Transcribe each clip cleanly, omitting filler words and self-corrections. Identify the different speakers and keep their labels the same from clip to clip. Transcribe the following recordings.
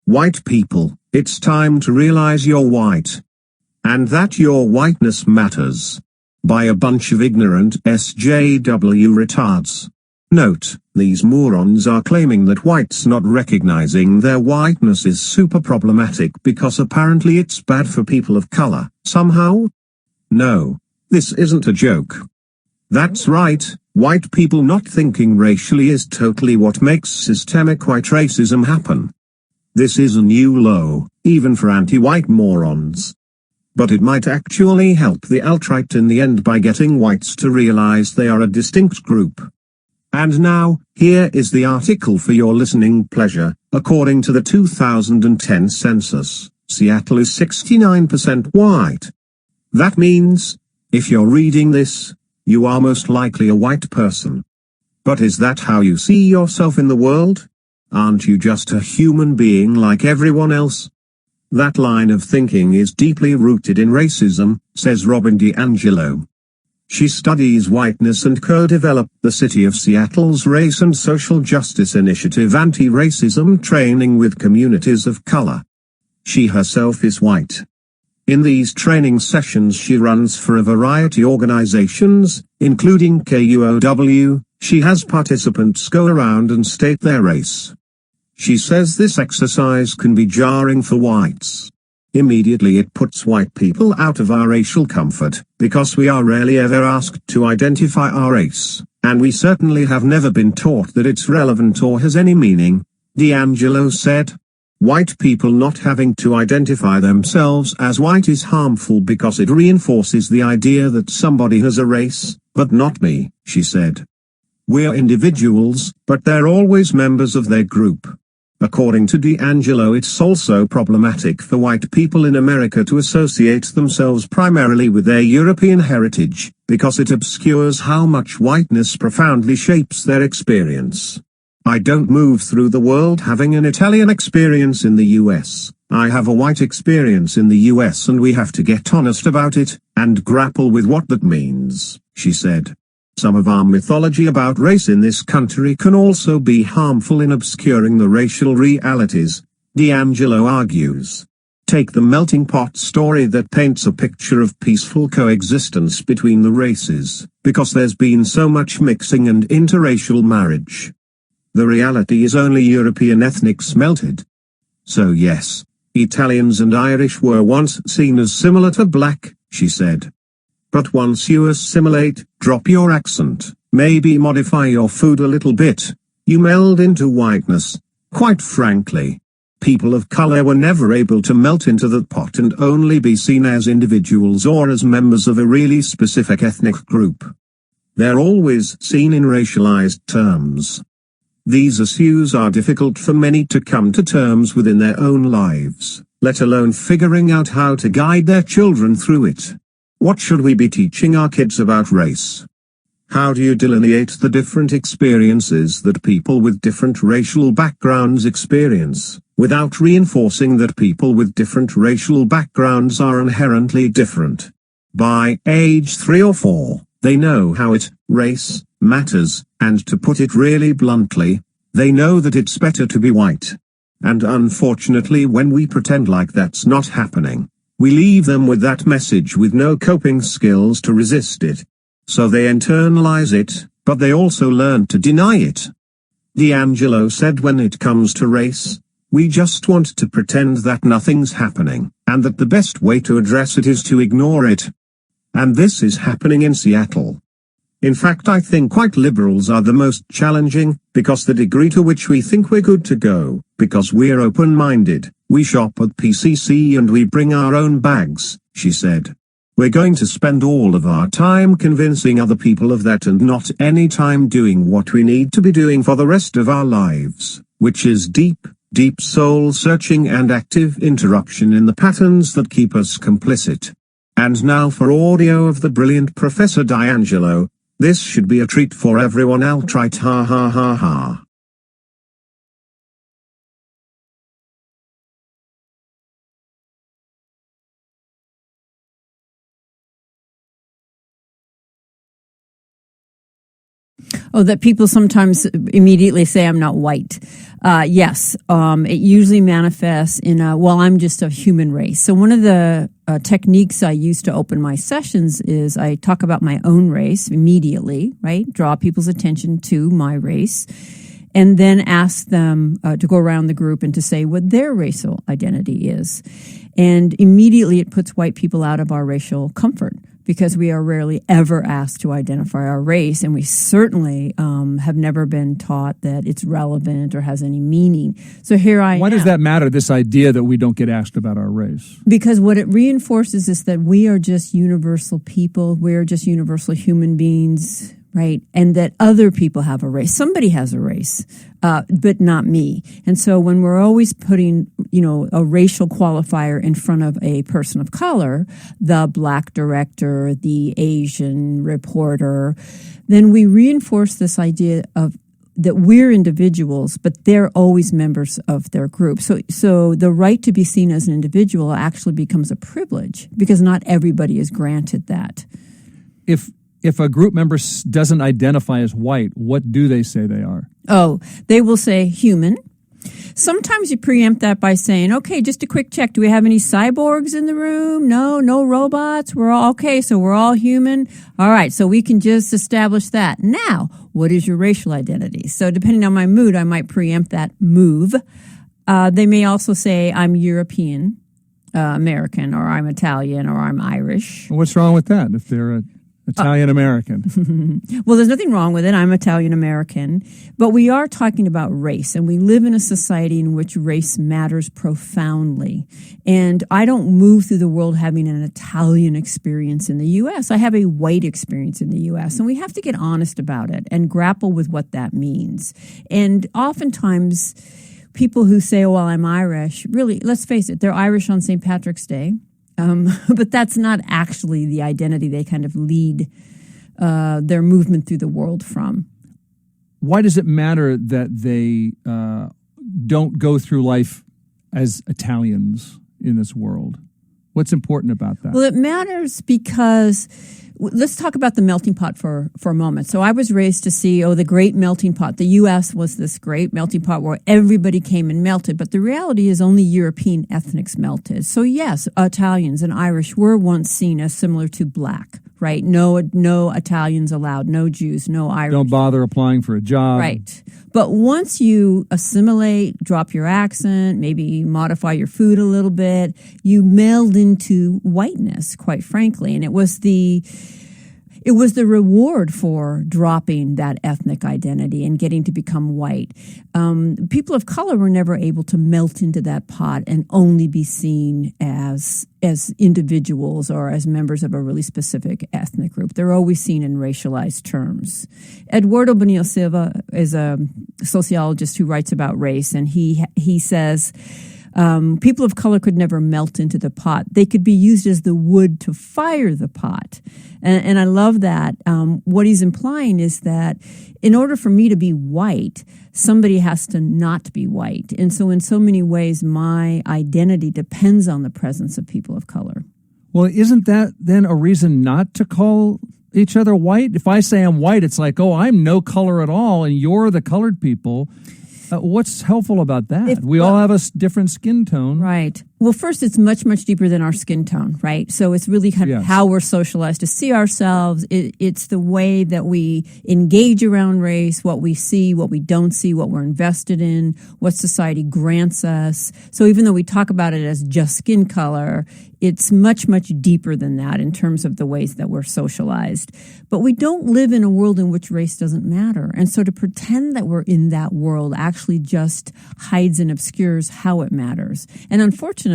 Speaker 1: White people, it's time to realize you're white. And that your whiteness matters. By a bunch of ignorant SJW retards. Note, these morons are claiming that whites not recognizing their whiteness is super problematic because apparently it's bad for people of color, somehow? No. This isn't a joke. That's right, white people not thinking racially is totally what makes systemic white racism happen. This is a new low, even for anti-white morons. But it might actually help the AltRight in the end by getting whites to realize they are a distinct group. And now, here is the article for your listening pleasure. According to the 2010 census, Seattle is 69% white. That means, if you're reading this, you are most likely a white person. But is that how you see yourself in the world? Aren't you just a human being like everyone else? That line of thinking is deeply rooted in racism, says Robin DiAngelo. She studies whiteness and co-developed the City of Seattle's Race and Social Justice Initiative anti-racism training with communities of color. She herself is white. In these training sessions she runs for a variety organizations, including KUOW. She has participants go around and state their race. She says this exercise can be jarring for whites. Immediately it puts white people out of our racial comfort, because we are rarely ever asked to identify our race, and we certainly have never been taught that it's relevant or has any meaning, DiAngelo said. White people not having to identify themselves as white is harmful because it reinforces the idea that somebody has a race, but not me, she said. We're individuals, but they're always members of their group. According to DiAngelo, it's also problematic for white people in America to associate themselves primarily with their European heritage, because it obscures how much whiteness profoundly shapes their experience. I don't move through the world having an Italian experience in the US. I have a white experience in the US and we have to get honest about it, and grapple with what that means, she said. Some of our mythology about race in this country can also be harmful in obscuring the racial realities, DiAngelo argues. Take the melting pot story that paints a picture of peaceful coexistence between the races, because there's been so much mixing and interracial marriage. The reality is only European ethnics melted. So yes, Italians and Irish were once seen as similar to black, she said. But once you assimilate, drop your accent, maybe modify your food a little bit, you meld into whiteness. Quite frankly, people of color were never able to melt into that pot and only be seen as individuals or as members of a really specific ethnic group. They're always seen in racialized terms. These issues are difficult for many to come to terms with in their own lives, let alone figuring out how to guide their children through it. What should we be teaching our kids about race? How do you delineate the different experiences that people with different racial backgrounds experience, without reinforcing that people with different racial backgrounds are inherently different? By age 3 or 4, they know how race matters, and to put it really bluntly, they know that it's better to be white. And unfortunately, when we pretend like that's not happening, we leave them with that message with no coping skills to resist it. So they internalize it, but they also learn to deny it. DiAngelo said when it comes to race, we just want to pretend that nothing's happening, and that the best way to address it is to ignore it. And this is happening in Seattle. In fact, I think white liberals are the most challenging, because the degree to which we think we're good to go, because we're open-minded, we shop at PCC and we bring our own bags, she said. We're going to spend all of our time convincing other people of that and not any time doing what we need to be doing for the rest of our lives, which is deep soul-searching and active interruption in the patterns that keep us complicit. And now for audio of the brilliant Professor DiAngelo. This should be a treat for everyone. AltRight, ha ha ha ha.
Speaker 2: Oh, that people sometimes immediately say I'm not white. Yes, it usually manifests in I'm just a human race. So one of the techniques I use to open my sessions is I talk about my own race immediately, right? Draw people's attention to my race, and then ask them to go around the group and to say what their racial identity is. And immediately it puts white people out of our racial comfort, because we are rarely ever asked to identify our race, and we certainly have never been taught that it's relevant or has any meaning. So here I am.
Speaker 3: Why does that matter, this idea that we don't get asked about our race?
Speaker 2: Because what it reinforces is that we are just universal people. We are just universal human beings, right? And that other people have a race. Somebody has a race, but not me. And so when we're always putting, a racial qualifier in front of a person of color, the black director, the Asian reporter, then we reinforce this idea of that we're individuals, but they're always members of their group. So the right to be seen as an individual actually becomes a privilege, because not everybody is granted that.
Speaker 3: If a group member doesn't identify as white, what do they say they are?
Speaker 2: Oh, they will say human. Sometimes you preempt that by saying, okay, just a quick check. Do we have any cyborgs in the room? No robots. We're all okay. So we're all human. All right. So we can just establish that. Now, what is your racial identity? So depending on my mood, I might preempt that move. They may also say I'm European, American, or I'm Italian, or I'm Irish.
Speaker 3: What's wrong with that if they're Italian-American?
Speaker 2: Well, there's nothing wrong with it. I'm Italian-American. But we are talking about race, and we live in a society in which race matters profoundly. And I don't move through the world having an Italian experience in the U.S. I have a white experience in the U.S., and we have to get honest about it and grapple with what that means. And oftentimes, people who say, well, I'm Irish, really, let's face it, they're Irish on St. Patrick's Day. But that's not actually the identity they kind of lead their movement through the world from.
Speaker 3: Why does it matter that they don't go through life as Italians in this world? What's important about that?
Speaker 2: Well, it matters because let's talk about the melting pot for a moment. So I was raised to see, the great melting pot. The U.S. was this great melting pot where everybody came and melted. But the reality is only European ethnics melted. So yes, Italians and Irish were once seen as similar to black, right? No Italians allowed, no Jews, no Irish.
Speaker 3: Don't bother applying for a job.
Speaker 2: Right. But once you assimilate, drop your accent, maybe modify your food a little bit, you meld into whiteness, quite frankly. And it was the reward for dropping that ethnic identity and getting to become white. People of color were never able to melt into that pot and only be seen as individuals or as members of a really specific ethnic group. They're always seen in racialized terms. Eduardo Bonilla Silva is a sociologist who writes about race, and he says people of color could never melt into the pot. They could be used as the wood to fire the pot. And I love that. What he's implying is that in order for me to be white, somebody has to not be white. And so in so many ways, my identity depends on the presence of people of color.
Speaker 3: Well, isn't that then a reason not to call each other white? If I say I'm white, it's like, I'm no color at all, and you're the colored people. What's helpful about that? We all have a different skin tone.
Speaker 2: Right. Well, first, it's much, much deeper than our skin tone, right? So it's really kind of how we're socialized to see ourselves. It's the way that we engage around race, what we see, what we don't see, what we're invested in, what society grants us. So even though we talk about it as just skin color, it's much, much deeper than that in terms of the ways that we're socialized. But we don't live in a world in which race doesn't matter. And so to pretend that we're in that world actually just hides and obscures how it matters. And unfortunately,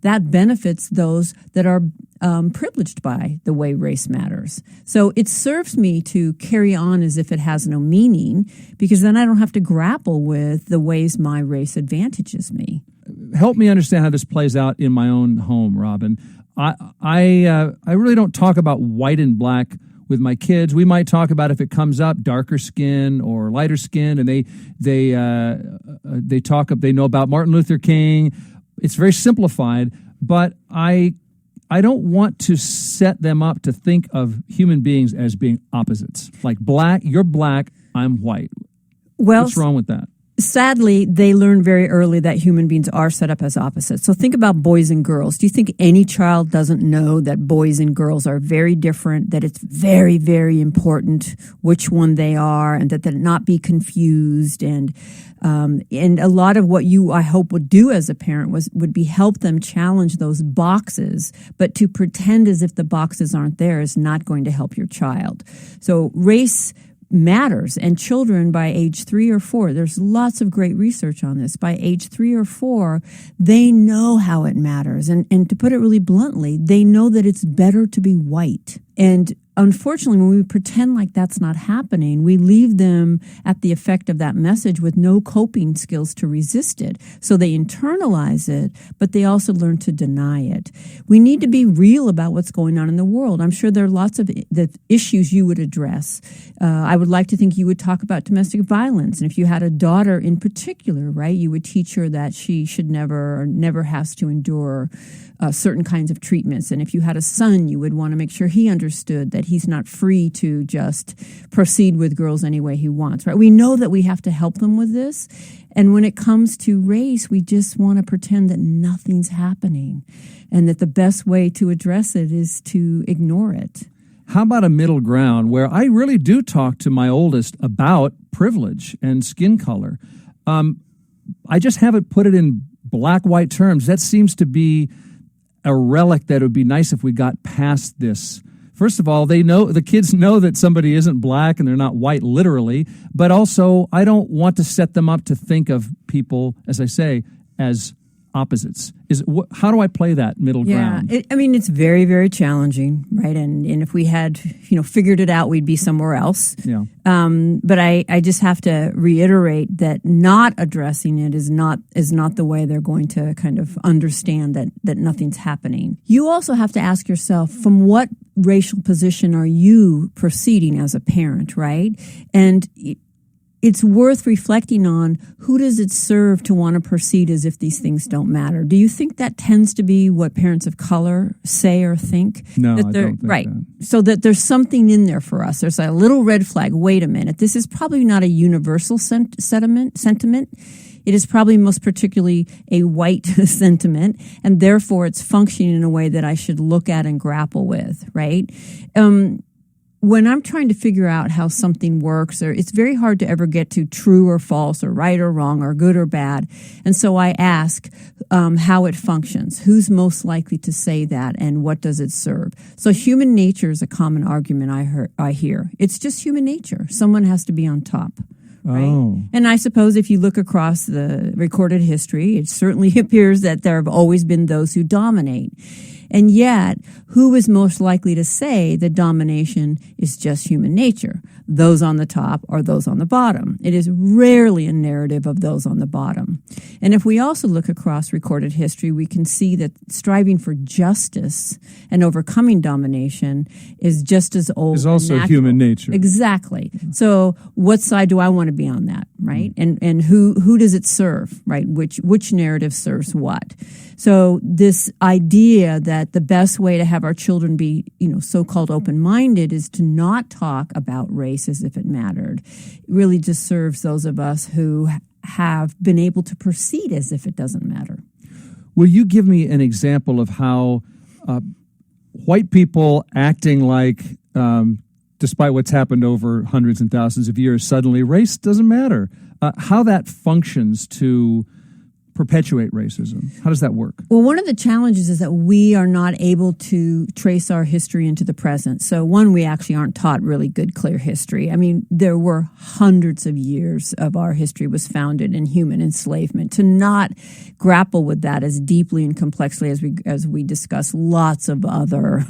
Speaker 2: that benefits those that are privileged by the way race matters. So it serves me to carry on as if it has no meaning, because then I don't have to grapple with the ways my race advantages me.
Speaker 3: Help me understand how this plays out in my own home, Robin. I really don't talk about white and black with my kids. We might talk about, if it comes up, darker skin or lighter skin, and they know about Martin Luther King. It's very simplified, but I I don't want to set them up to think of human beings as being opposites. Like black, you're black, I'm white.
Speaker 2: Well,
Speaker 3: what's wrong with that?
Speaker 2: Sadly, they learn very early that human beings are set up as opposites. So think about boys and girls. Do you think any child doesn't know that boys and girls are very different, that it's very, very important which one they are, and that they not be confused? And a lot of what you, I hope, would do as a parent would be help them challenge those boxes. But to pretend as if the boxes aren't there is not going to help your child. So race matters, and children by age 3 or 4, there's lots of great research on this. By age 3 or 4, they know how it matters. And to put it really bluntly, they know that it's better to be white. And unfortunately, when we pretend like that's not happening, we leave them at the effect of that message with no coping skills to resist it. So they internalize it, but they also learn to deny it. We need to be real about what's going on in the world. I'm sure there are lots of the issues you would address. I would like to think you would talk about domestic violence. And if you had a daughter in particular, right, you would teach her that she should never has to endure certain kinds of treatments. And if you had a son, you would want to make sure he understood that he's not free to just proceed with girls any way he wants, right? We know that we have to help them with this. And when it comes to race, we just want to pretend that nothing's happening and that the best way to address it is to ignore it.
Speaker 3: How about a middle ground where I really do talk to my oldest about privilege and skin color? I just haven't put it in black-white terms. That seems to be a relic that it would be nice if we got past this. First of all, the kids know that somebody isn't black and they're not white literally, but also I don't want to set them up to think of people, as I say, as opposites. How do I play that middle ground?
Speaker 2: It's very, very challenging, right? And if we had, figured it out, we'd be somewhere else.
Speaker 3: Yeah.
Speaker 2: But I just have to reiterate that not addressing it is not the way they're going to kind of understand that nothing's happening. You also have to ask yourself, from what racial position are you proceeding as a parent, right? And it's worth reflecting on, who does it serve to want to proceed as if these things don't matter? Do you think that tends to be what parents of color say or think?
Speaker 3: No, I don't think
Speaker 2: right.
Speaker 3: that.
Speaker 2: So that there's something in there for us. There's a little red flag. Wait a minute. This is probably not a universal sentiment. It is probably most particularly a white sentiment, and therefore it's functioning in a way that I should look at and grapple with, right? When I'm trying to figure out how something works, or it's very hard to ever get to true or false or right or wrong or good or bad. And so I ask how it functions. Who's most likely to say that, and what does it serve? So human nature is a common argument I hear. It's just human nature. Someone has to be on top. Right?
Speaker 3: Oh.
Speaker 2: And I suppose if you look across the recorded history, it certainly appears that there have always been those who dominate. And yet, who is most likely to say that domination is just human nature? Those on the top or those on the bottom? It is rarely a narrative of those on the bottom. And if we also look across recorded history, we can see that striving for justice and overcoming domination is just as old.
Speaker 3: Is also
Speaker 2: natural.
Speaker 3: Human nature.
Speaker 2: Exactly. So what side do I want to be on that, right? And who does it serve, right? Which narrative serves what? So this idea that the best way to have our children be, so-called open-minded is to not talk about race as if it mattered, really just serves those of us who have been able to proceed as if it doesn't matter.
Speaker 3: Will you give me an example of how white people acting like, despite what's happened over hundreds and thousands of years, suddenly race doesn't matter, how that functions to perpetuate racism? How does that work?
Speaker 2: Well, one of the challenges is that we are not able to trace our history into the present. So one, we actually aren't taught really good, clear history. I mean, there were hundreds of years of our history was founded in human enslavement. To not grapple with that as deeply and complexly as we discuss lots of other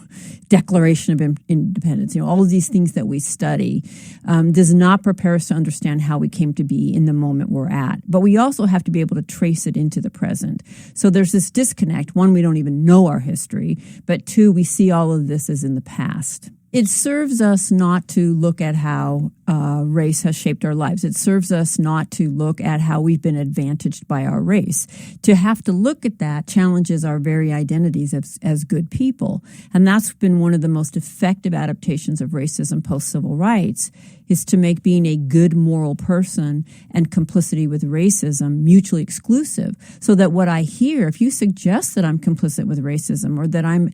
Speaker 2: Declaration of Independence, all of these things that we study, does not prepare us to understand how we came to be in the moment we're at. But we also have to be able to trace it into the present. So there's this disconnect. One, we don't even know our history, but two, we see all of this as in the past. It serves us not to look at how race has shaped our lives. It serves us not to look at how we've been advantaged by our race. To have to look at that challenges our very identities as good people. And that's been one of the most effective adaptations of racism post-civil rights, is to make being a good moral person and complicity with racism mutually exclusive. So that what I hear, if you suggest that I'm complicit with racism or that I'm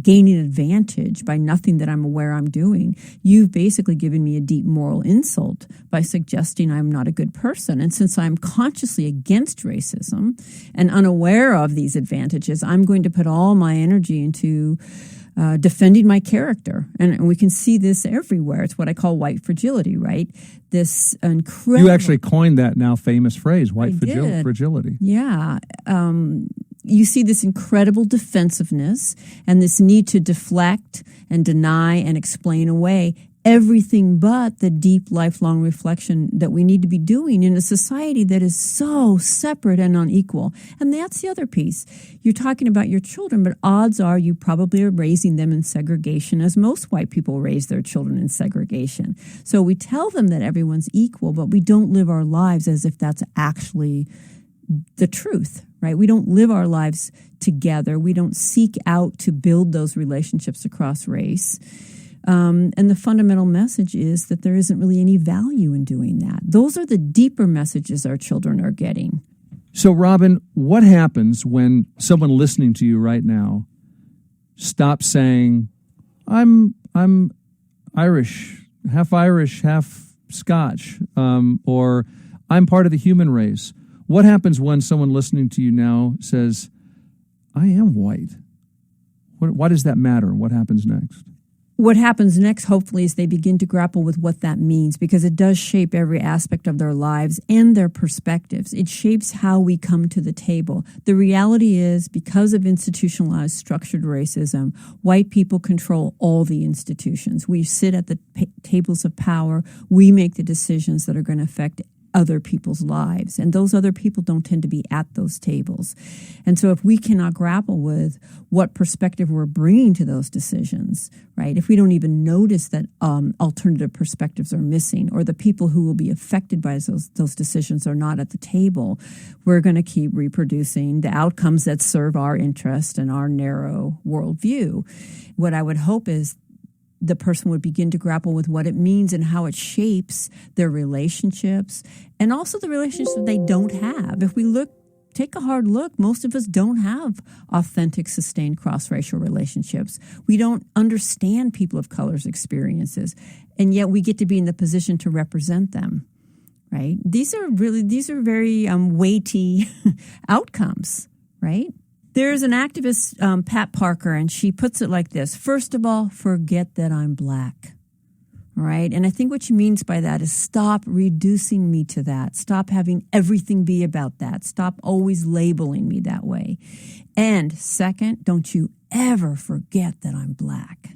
Speaker 2: gaining advantage by nothing that I'm aware I'm doing, you've basically given me a deep moral insult by suggesting I'm not a good person. And since I'm consciously against racism and unaware of these advantages, I'm going to put all my energy into defending my character. And we can see this everywhere. It's what I call white fragility, right? This incredible...
Speaker 3: You actually coined that now famous phrase, white fragility.
Speaker 2: Yeah. You see this incredible defensiveness and this need to deflect and deny and explain away everything but the deep lifelong reflection that we need to be doing in a society that is so separate and unequal. And that's the other piece. You're talking about your children, but odds are you probably are raising them in segregation, as most white people raise their children in segregation. So we tell them that everyone's equal, but we don't live our lives as if that's actually the truth, right? We don't live our lives together. We don't seek out to build those relationships across race. And the fundamental message is that there isn't really any value in doing that. Those are the deeper messages our children are getting.
Speaker 3: So, Robin, what happens when someone listening to you right now stops saying, I'm Irish, half Scotch, or I'm part of the human race? What happens when someone listening to you now says, I am white? Why does that matter? What happens next?
Speaker 2: What happens next, hopefully, is they begin to grapple with what that means, because it does shape every aspect of their lives and their perspectives. It shapes how we come to the table. The reality is, because of institutionalized structured racism, white people control all the institutions. We sit at the tables of power. We make the decisions that are going to affect other people's lives. And those other people don't tend to be at those tables. And so if we cannot grapple with what perspective we're bringing to those decisions, right, if we don't even notice that alternative perspectives are missing, or the people who will be affected by those decisions are not at the table, we're going to keep reproducing the outcomes that serve our interest and our narrow worldview. What I would hope is the person would begin to grapple with what it means and how it shapes their relationships, and also the relationships that they don't have. If we take a hard look, most of us don't have authentic, sustained cross-racial relationships. We don't understand people of color's experiences, and yet we get to be in the position to represent them, right? These are very weighty outcomes, right? There's an activist, Pat Parker, and she puts it like this. First of all, forget that I'm black. All right. And I think what she means by that is stop reducing me to that. Stop having everything be about that. Stop always labeling me that way. And second, don't you ever forget that I'm black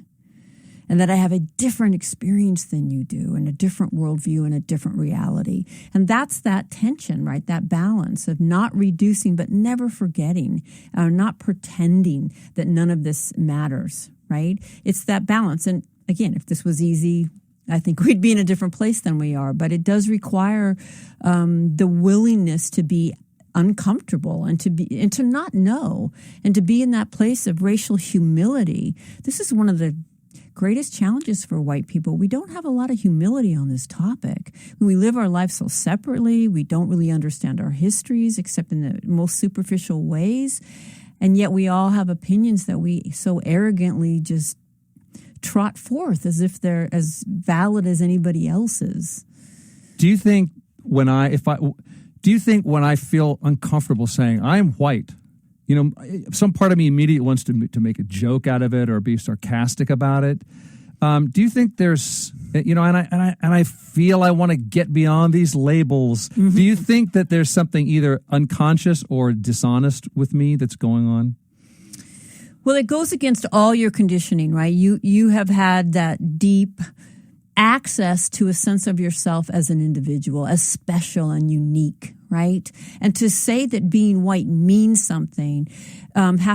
Speaker 2: and that I have a different experience than you do, and a different worldview and a different reality. And that's that tension, right? That balance of not reducing but never forgetting, not pretending that none of this matters, right? It's that balance. And again, if this was easy, I think we'd be in a different place than we are. But it does require the willingness to be uncomfortable and to not know, and to be in that place of racial humility. This is one of the greatest challenges for white people. We don't have a lot of humility on this topic. We live our lives so separately. We don't really understand our histories except in the most superficial ways. And yet we all have opinions that we so arrogantly just trot forth as if they're as valid as anybody else's.
Speaker 3: Do you think when I feel uncomfortable saying I'm white, you know, some part of me immediately wants to make a joke out of it or be sarcastic about it. Do you think there's, you know, and I feel I want to get beyond these labels. Mm-hmm. Do you think that there's something either unconscious or dishonest with me that's going on?
Speaker 2: Well, it goes against all your conditioning, right? You have had that deep access to a sense of yourself as an individual, as special and unique, right? And to say that being white means something,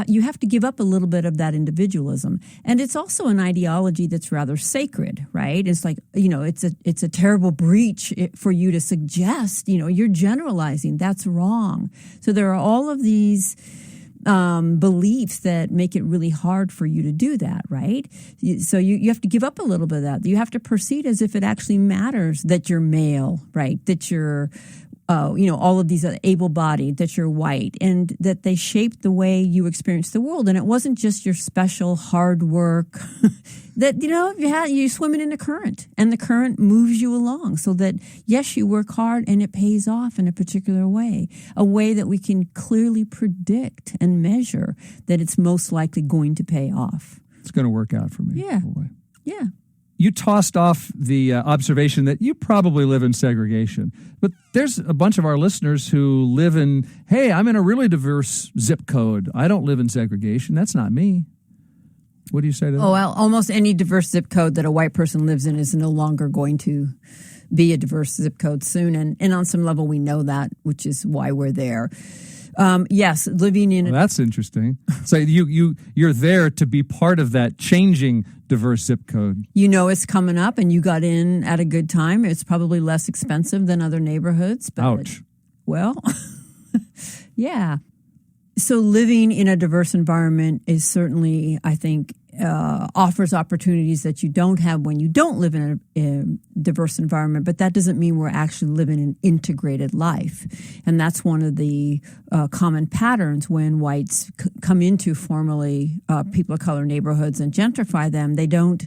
Speaker 2: you have to give up a little bit of that individualism. And it's also an ideology that's rather sacred, right? It's like, it's a terrible breach for you to suggest, you're generalizing. That's wrong. So there are all of these beliefs that make it really hard for you to do that, right? So you have to give up a little bit of that. You have to proceed as if it actually matters that you're male, right? That you're, all of these able-bodied, that you're white, and that they shape the way you experience the world. And it wasn't just your special hard work that, you're swimming in the current, and the current moves you along so that, yes, you work hard and it pays off in a particular way, a way that we can clearly predict and measure that it's most likely going to pay off.
Speaker 3: It's going to work out for me.
Speaker 2: Yeah. Yeah.
Speaker 3: You tossed off the observation that you probably live in segregation. But there's a bunch of our listeners who live in, hey, I'm in a really diverse zip code. I don't live in segregation. That's not me. What do you say to that?
Speaker 2: Oh, well, almost any diverse zip code that a white person lives in is no longer going to be a diverse zip code soon. And on some level, we know that, which is why we're there. Yes, living in...
Speaker 3: that's interesting. So you're there to be part of that changing diverse zip code.
Speaker 2: It's coming up and you got in at a good time. It's probably less expensive than other neighborhoods. But
Speaker 3: ouch.
Speaker 2: Well, yeah. So living in a diverse environment is certainly, I think, offers opportunities that you don't have when you don't live in a diverse environment. But that doesn't mean we're actually living an integrated life. And that's one of the common patterns when whites come into formerly people of color neighborhoods and gentrify them. They don't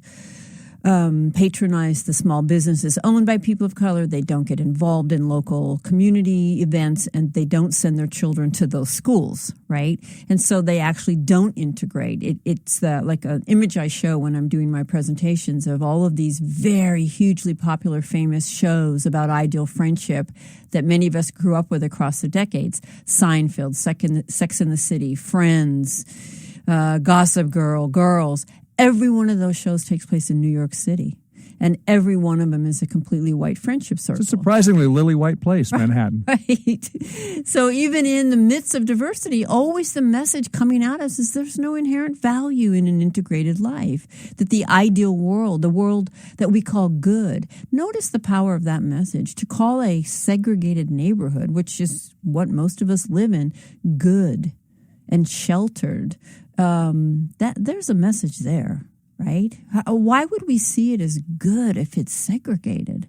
Speaker 2: patronize the small businesses owned by people of color. They don't get involved in local community events, and they don't send their children to those schools, right? And so they actually don't integrate. It's like an image I show when I'm doing my presentations of all of these very hugely popular, famous shows about ideal friendship that many of us grew up with across the decades. Seinfeld, Sex and the City, Friends, Gossip Girl, Girls. Every one of those shows takes place in New York City, and every one of them is a completely white friendship circle.
Speaker 3: It's a surprisingly lily white place, Manhattan.
Speaker 2: Right. So even in the midst of diversity, always the message coming at us is there's no inherent value in an integrated life, that the ideal world, the world that we call good. Notice the power of that message. To call a segregated neighborhood, which is what most of us live in, good and sheltered, that there's a message there, right? Why would we see it as good if it's segregated?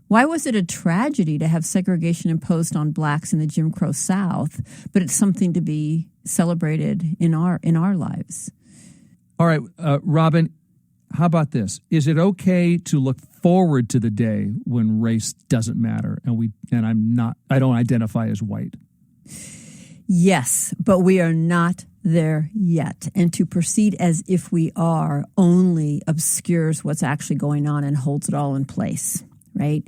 Speaker 2: Why was it a tragedy to have segregation imposed on blacks in the Jim Crow South, but it's something to be celebrated in our lives?
Speaker 3: All right, Robin, how about this? Is it okay to look forward to the day when race doesn't matter and I don't identify as white?
Speaker 2: Yes, but we are not there yet. And to proceed as if we are only obscures what's actually going on and holds it all in place, right?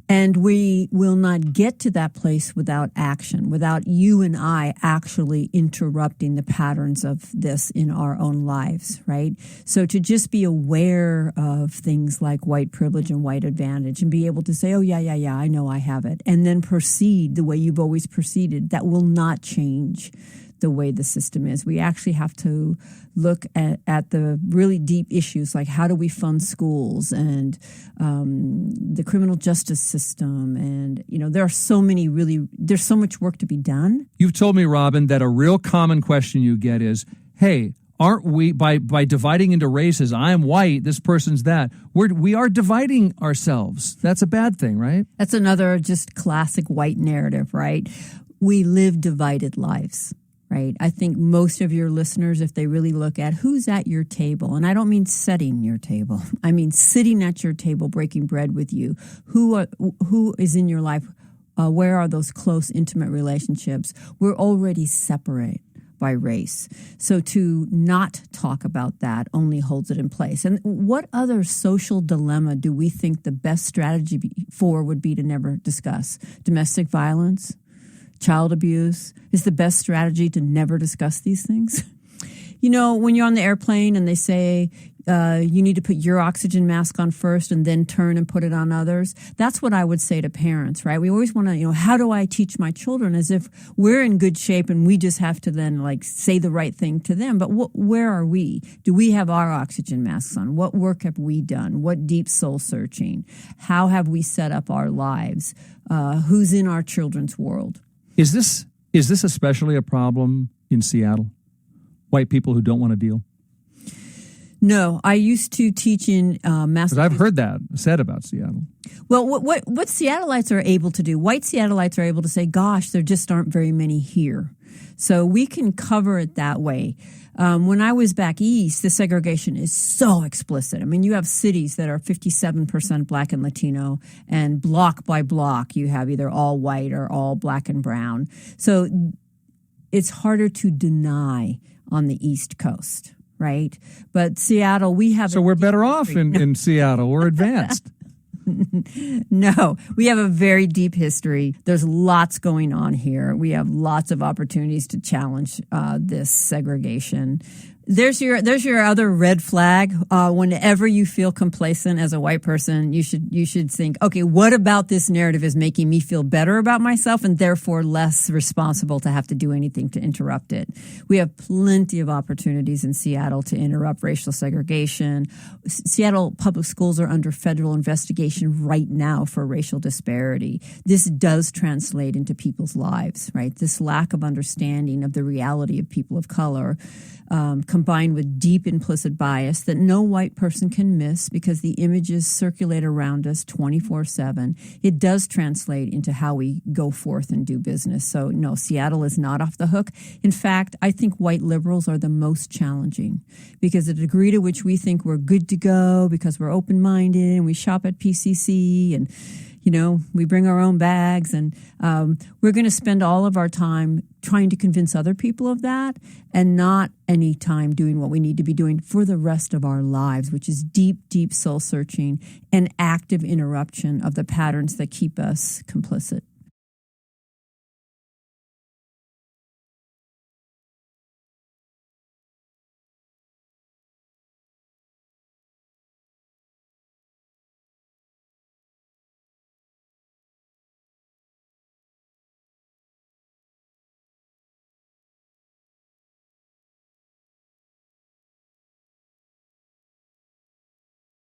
Speaker 2: And we will not get to that place without action, without you and I actually interrupting the patterns of this in our own lives, right? So to just be aware of things like white privilege and white advantage and be able to say, oh, yeah, I know I have it, and then proceed the way you've always proceeded, that will not change the way the system is. We actually have to look at the really deep issues like how do we fund schools and the criminal justice system. And, there are there's so much work to be done.
Speaker 3: You've told me, Robin, that a real common question you get is, hey, aren't we, by dividing into races, I'm white, this person's that, we are dividing ourselves. That's a bad thing, right?
Speaker 2: That's another just classic white narrative, right? We live divided lives. Right. I think most of your listeners, if they really look at who's at your table, and I don't mean setting your table, I mean sitting at your table, breaking bread with you, who is in your life, where are those close, intimate relationships? We're already separate by race. So to not talk about that only holds it in place. And what other social dilemma do we think the best strategy for would be to never discuss? Domestic violence? Child abuse is the best strategy to never discuss these things. when you're on the airplane and they say you need to put your oxygen mask on first and then turn and put it on others, that's what I would say to parents, right? We always want to, how do I teach my children, as if we're in good shape and we just have to then say the right thing to them. But where are we? Do we have our oxygen masks on? What work have we done? What deep soul searching? How have we set up our lives? Who's in our children's world?
Speaker 3: Is this especially a problem in Seattle? White people who don't want to deal?
Speaker 2: No, I used to teach in Massachusetts.
Speaker 3: I've heard that said about Seattle.
Speaker 2: Well, what Seattleites are able to do, white Seattleites are able to say, gosh, there just aren't very many here. So we can cover it that way. When I was back east, the segregation is so explicit. I mean, you have cities that are 57% Black and Latino, and block by block, you have either all white or all Black and brown. So it's harder to deny on the East Coast. Right. But Seattle, we have.
Speaker 3: So we're better off in Seattle. We're advanced.
Speaker 2: No, we have a very deep history. There's lots going on here. We have lots of opportunities to challenge this segregation. There's your other red flag. Whenever you feel complacent as a white person, you should think, okay, what about this narrative is making me feel better about myself and therefore less responsible to have to do anything to interrupt it? We have plenty of opportunities in Seattle to interrupt racial segregation. Seattle public schools are under federal investigation right now for racial disparity. This does translate into people's lives, right? This lack of understanding of the reality of people of color, combined with deep implicit bias that no white person can miss because the images circulate around us 24/7. It does translate into how we go forth and do business. So no, Seattle is not off the hook. In fact, I think white liberals are the most challenging because the degree to which we think we're good to go because we're open-minded and we shop at PCC and we bring our own bags, and we're going to spend all of our time trying to convince other people of that and not any time doing what we need to be doing for the rest of our lives, which is deep, deep soul searching and active interruption of the patterns that keep us complicit.